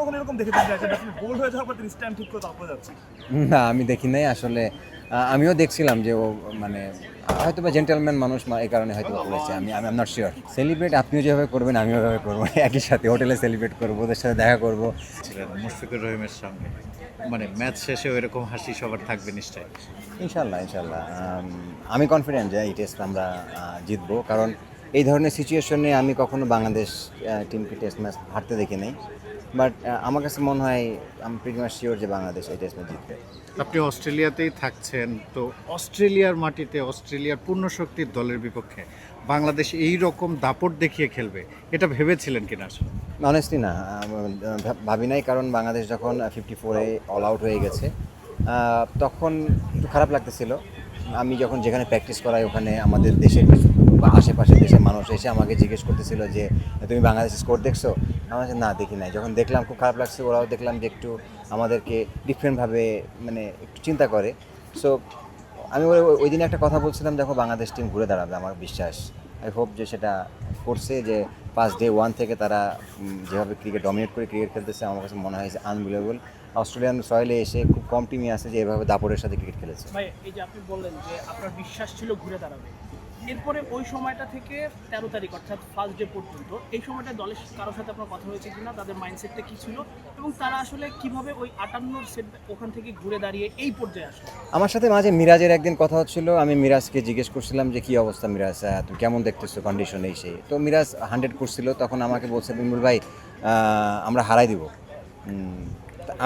কখনো এরকম দেখেছেন যে একটা বোল্ড হয়ে যাওয়ার পর তিনি স্ট্যান্ড ঠিক করে তারপরে যাচ্ছে? না, আমি দেখি নাই আসলে। আমিও দেখছিলাম যে ও মানে হয়তো বা জেন্টেলম্যান মানুষ এই কারণে হয়তো করেছে। আমি I am not sure. Celebrate আপনিও যেভাবে করবেন আমিও ওইভাবে করবো। একই সাথে হোটেলে সেলিব্রেট করবো, ওদের সাথে দেখা করবো। ছিলেন মুশফিকুর রহিমের সঙ্গে, মানে ম্যাচ শেষে এরকম হাসি সবার থাকবে নিশ্চয়ই। ইনশাল্লাহ ইনশাল্লাহ। আমি কনফিডেন্ট যে এই টেস্ট আমরা জিতবো, কারণ এই ধরনের সিচুয়েশনে আমি কখনো বাংলাদেশ টিমকে টেস্ট ম্যাচ হারতে দেখি নাই। বাট আমার কাছে মনে হয় আমি প্রিটি মাচ শিওর যে বাংলাদেশ এই টেস্ট ম্যাচ জিতবে। আপনি অস্ট্রেলিয়াতেই থাকছেন, তো অস্ট্রেলিয়ার মাটিতে অস্ট্রেলিয়ার পূর্ণ শক্তির দলের বিপক্ষে বাংলাদেশ এই রকম দাপট দেখিয়ে খেলবে, এটা ভেবেছিলেন কিনা আসলে? অনেস্টলি না, ভাবি নাই, কারণ বাংলাদেশ যখন 54-এ অল আউট হয়ে গেছে তখন একটু খারাপ লাগতেছিল। আমি যখন যেখানে প্র্যাকটিস করাই ওখানে আমাদের দেশের কিছু বা আশেপাশের দেশের মানুষ এসে আমাকে জিজ্ঞেস করতেছিল যে তুমি বাংলাদেশের স্কোর দেখছো? আমার কাছে না, দেখি নাই। যখন দেখলাম খুব খারাপ লাগছে, ওরাও দেখলাম যে একটু আমাদেরকে ডিফারেন্টভাবে মানে একটু চিন্তা করে। সো আমি ওই দিনে একটা কথা বলছিলাম, দেখো বাংলাদেশ টিম ঘুরে দাঁড়াবে, আমার বিশ্বাস। আই হোপ যে সেটা করছে, যে ফার্স্ট ডে ওয়ান থেকে তারা যেভাবে ক্রিকেট ডমিনেট করে ক্রিকেট খেলতেছে, আমার কাছে মনে হয় যে আনবিলিভেবল। অস্ট্রেলিয়ান সয়েলে এসে খুব কম টিমই আছে যে এভাবে দাপটের সাথে ক্রিকেট খেলেছে। ভাই এই যে আপনি বললেন যে আপনার বিশ্বাস ছিল ঘুরে দাঁড়াবে, এরপরে ওই সময়টা থেকে 13 তারিখ অর্থাৎ ফার্স্ট ডে পর্যন্ত এই সময়টা দলের কারোর সাথে আপনার কথা হয়েছে কিনা, তাদের মাইন্ডসেটটা কী ছিল এবং তারা আসলে কিভাবে ওই 58 সেট ওখান থেকে ঘুরে দাঁড়িয়ে এই পর্যায়ে আসলো? আমার সাথে মাঝে মিরাজের একদিন কথা হচ্ছিল, আমি মিরাজকে জিজ্ঞেস করছিলাম যে কী অবস্থা মিরাজ, তুমি কেমন দেখতেছো কন্ডিশন এই সেই। তো মিরাজ 100 করছিল, তখন আমাকে বলছে বিমল ভাই আমরা হারাই দিব।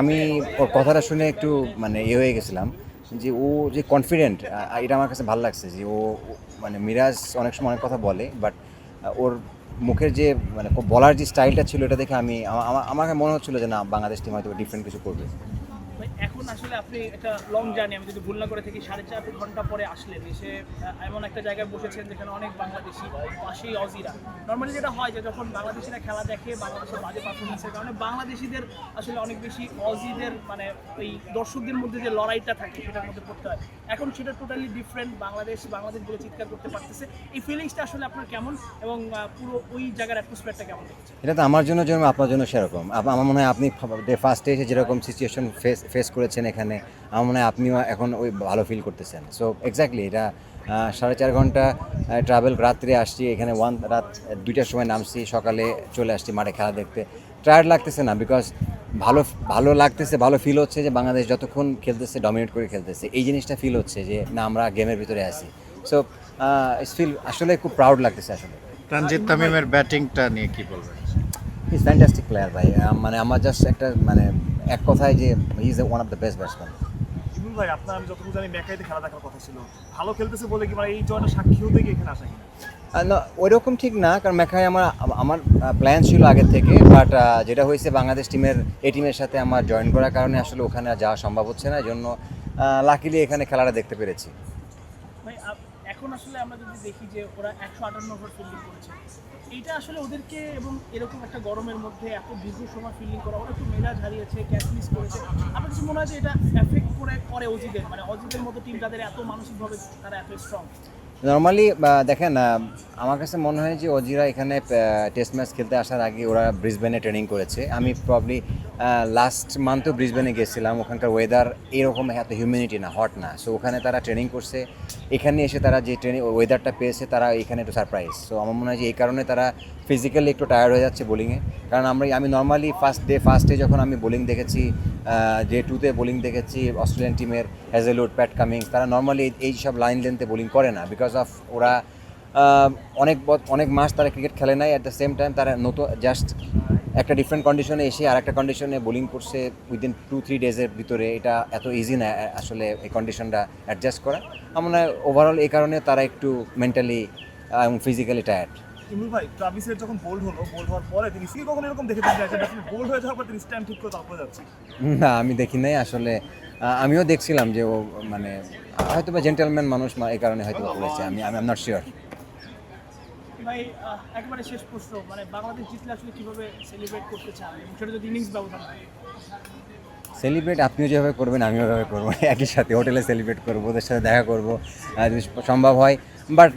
আমি ওর কথাটা শুনে একটু মানে হয়ে গেছিলাম যে ও যে কনফিডেন্ট, এটা আমার কাছে ভালো লাগছে যে মানে মিরাজ অনেক সময় অনেক কথা বলে, বাট ওর মুখের যে মানে বলার যে স্টাইলটা ছিল, এটা দেখে আমাকে মনে হচ্ছিল যে না, বাংলাদেশ টিম হয়তো ডিফারেন্ট কিছু করবে। ভাই এখন আসলে আপনি একটা লং জার্নি, আমি যদি ভুল না করে থাকি 4.5 ঘন্টা পরে আসলেন, এসে এমন একটা জায়গায় বসেছেন যেখানে অনেক বাংলাদেশি, পাশেই অজিরা। নর্মালি যেটা হয় যে যখন বাংলাদেশিরা খেলা দেখে বাংলাদেশের বাজে পারফরমেন্সের কারণে বাংলাদেশিদের আসলে অনেক বেশি অজিদের মানে ওই দর্শকদের মধ্যে যে লড়াইটা থাকে সেটার মধ্যে পড়তে হয়। এখন সেটা টোটালি ডিফারেন্ট, বাংলাদেশ বলে চিৎকার করতে পারতেছে। এই ফিলিংসটা আসলে আপনার কেমন এবং পুরো ওই জায়গার অ্যাটমসফিয়ারটা কেমন দেখছেন? এটা তো আমার জন্য যেরকম আপনার জন্য সেরকম। আমার মনে হয় আপনি ফার্স্টে এসে যেরকম সিচুয়েশন ফেস করেছেন এখানে, আমার মনে হয় আপনিও এখন ওই ভালো ফিল করতেছেন। সো এক্স্যাক্টলি এটা 4.5 ঘন্টা ট্রাভেল, রাত্রে আসছি এখানে, রাত 2টার সময় নামছি, সকালে চলে আসছি মাঠে খেলা দেখতে। টায়ার্ড লাগতেছে না, বিকজ ভালো লাগতেছে, ভালো ফিল হচ্ছে যে বাংলাদেশ যতক্ষণ খেলতেছে ডমিনেট করে খেলতেছে, এই জিনিসটা ফিল হচ্ছে যে না, আমরা গেমের ভিতরে আছি। সো ফিল আসলে খুব প্রাউড লাগতেছে আসলে। তানজিদ তামিমের ব্যাটিংটা নিয়ে কি বলবেন? ইজ ফ্যান্টাস্টিক প্লেয়ার ভাই। মানে আমার জাস্ট একটা মানে এক কথায় যে he is one of the best batsman. Imrul ভাই আপনার, আমি যতটুকু জানি মেকাইতে খেলা দেখার কথা ছিল, ভালো খেলতেছে বলে কি মানে এই জয়টা সাক্ষী হতে গিয়ে এখানে আসা কিনা? না, ওইরকম ঠিক না, কারণ মেকাই আমার প্ল্যান ছিল আগের থেকে, বাট যেটা হয়েছে বাংলাদেশ এই টিমের সাথে আমার জয়েন করার কারণে আসলে ওখানে যাওয়া সম্ভব হচ্ছে না, এই জন্য লাকিলি এখানে খেলাটা দেখতে পেরেছি। ভাই এখন আসলে আমরা যদি দেখি যে ওরা 158 ওভার ফিল্ডিং করেছে, এইটা আসলে ওদেরকে এবং এরকম একটা গরমের মধ্যে এত দীর্ঘ সময় ফিল্ডিং করা, ওরা একটু মেজাজ হারিয়েছে, ক্যাচ মিস করেছে। আমার কাছে মনে হয় যে এটা এফেক্ট করে অজিদের, মানে অজিদের মতো টিম যাদের এত মানসিকভাবে তারা এত স্ট্রং। নর্মালি দেখেন, আমার কাছে মনে হয় যে অজিরা এখানে টেস্ট ম্যাচ খেলতে আসার আগে ওরা ব্রিসবেনে ট্রেনিং করেছে। আমি প্রবলি লাস্ট মান্থও ব্রিসবেনে গেছিলাম, ওখানকার ওয়েদার এরকম এত হিউমিডিটি না, হট না। সো ওখানে তারা ট্রেনিং করছে, এখানে এসে তারা যে ওয়েদারটা পেয়েছে, তারা এখানে একটু সারপ্রাইজ। সো আমার মনে হয় যে এই কারণে তারা ফিজিক্যালি একটু টায়ার্ড হয়ে যাচ্ছে বোলিংয়ে। কারণ আমি নর্মালি ফার্স্ট ডে যখন আমি বোলিং দেখেছি, ডে 2তে বোলিং দেখেছি অস্ট্রেলিয়ান টিমের হ্যাজেলউড, প্যাট কামিংস, তারা নর্মালি এই সব লাইন লেন্থে বোলিং করে না, বিকজ অফ ওরা অনেক মাস তারা ক্রিকেট খেলে নাই। অ্যাট দ্য সেম টাইম তারা নতুন জাস্ট একটা ডিফারেন্ট কন্ডিশনে এসে আর একটা কন্ডিশনে বোলিং করছে উইদিন 2-3 ডেজের ভিতরে। এটা এত ইজি না আসলে এই কন্ডিশনটা অ্যাডজাস্ট করা। আমার মনে হয় ওভারঅল এই কারণে তারা একটু মেন্টালি এবং ফিজিক্যালি টায়ার্ড। ইমরুল ভাই ট্রাভিসের যখন বোল্ড হওয়ার পরে তিনি কখনো এরকম দেখেছেন যে একটা বোল্ড হয়ে যাওয়ার পর তিনি স্ট্যান্ড ঠিক করে তারপরে যাচ্ছে? না, আমি দেখি নাই আসলে। আমিও দেখছিলাম যে ও মানে হয়তো বা জেন্টেলম্যান মানুষ এই কারণে হয়তো করেছে। আমি আই এম নট শিওর। ভাই একেবারে শেষ প্রশ্ন, মানে বাংলাদেশ জিতলে আসলে কিভাবে সেলিব্রেট করতে চান এবং সেটা যদি ইনিংস ব্যবধান হয়? সেলিব্রেট আপনিও যেভাবে করবেন আমিও ওইভাবে করবো, একই সাথে হোটেলে সেলিব্রেট করবো, ওদের সাথে দেখা করবো। যদি সম্ভব হয় বাট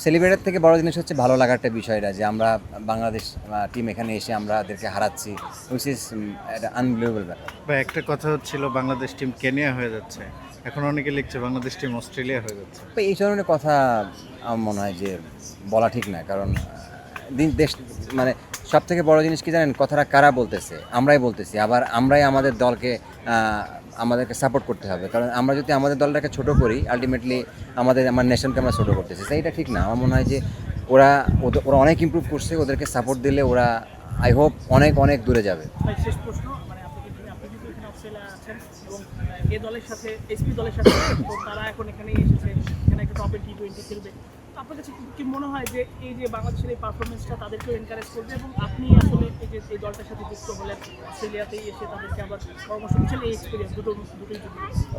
সেলিব্রেটের থেকে বড় জিনিস হচ্ছে ভালো লাগারটা বিষয়টা, যে আমরা বাংলাদেশ টিম এখানে এসে আমরা ওদেরকে হারাচ্ছি, উইচ ইজ একটা আনবিলিভেবল ব্যাপার। বা একটা কথা হচ্ছিল বাংলাদেশ টিম কেনিয়া হয়ে যাচ্ছে, এখন অনেকে লিখছে বাংলাদেশ টিম অস্ট্রেলিয়া হয়ে যাচ্ছে। তো এই ধরনের কথা আমার মনে হয় যে বলা ঠিক না, কারণ দেশ মানে সব থেকে বড় জিনিস কি জানেন, কথাটা কারা বলতেছে, আমরাই বলতেছি, আবার আমরাই আমাদের দলকে আমাদেরকে সাপোর্ট করতে হবে, কারণ আমরা যদি আমাদের দলটাকে ছোট করি আলটিমেটলি আমার নেশনকে আমরা ছোট করতেছি, সেইটা ঠিক না। আমার মনে হয় যে ওরা অনেক ইমপ্রুভ করছে, ওদেরকে সাপোর্ট দিলে ওরা আই হোপ অনেক অনেক দূরে যাবে। ভাই শেষ প্রশ্ন, মানে আপনি যেহেতু এখানে অস্ট্রেলিয়া আছেন এবং এ দলের সাথে এসপি দলের সাথে তো তারা এখন এখানেই এসেছে, এখানে একটা টপে টি20 খেলবে, তো আপনার কাছে কি মনে হয় যে এই যে বাংলাদেশের এই পারফরমেন্সটা তাদেরকেও এনকারেজ করবে এবং আপনি আসলে এই যে এই দলটার সাথে যুক্ত হলেন অস্ট্রেলিয়াতেই এসে তাদেরকে আবার পরামর্শ দিচ্ছেন, এই এক্সপিরিয়েন্স দুটোই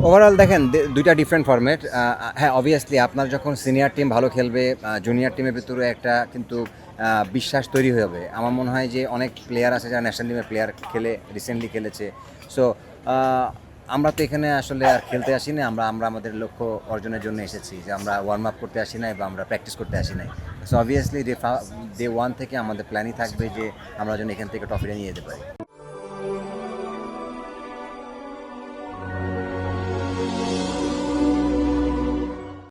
ওভারঅল দেখেন দুইটা ডিফারেন্ট ফরম্যাট। হ্যাঁ, অবভিয়াসলি আপনার যখন সিনিয়র টিম ভালো খেলবে, জুনিয়র টিমের ভিতরে একটা কিন্তু বিশ্বাস তৈরি হবে। আমার মনে হয় যে অনেক প্লেয়ার আছে যারা ন্যাশনাল টিমের প্লেয়ার রিসেন্টলি খেলেছে। সো আমরা তো এখানে আসলে আর খেলতে আসি না, আমরা আমাদের লক্ষ্য অর্জনের জন্য এসেছি, যে আমরা ওয়ার্ম আপ করতে আসি নাই বা আমরা প্র্যাকটিস করতে আসি নাই। সো অবভিয়াসলি ডে 1 থেকে আমাদের প্ল্যানই থাকবে যে আমরা যেন এখান থেকে ট্রফিটা নিয়ে যেতে পারি।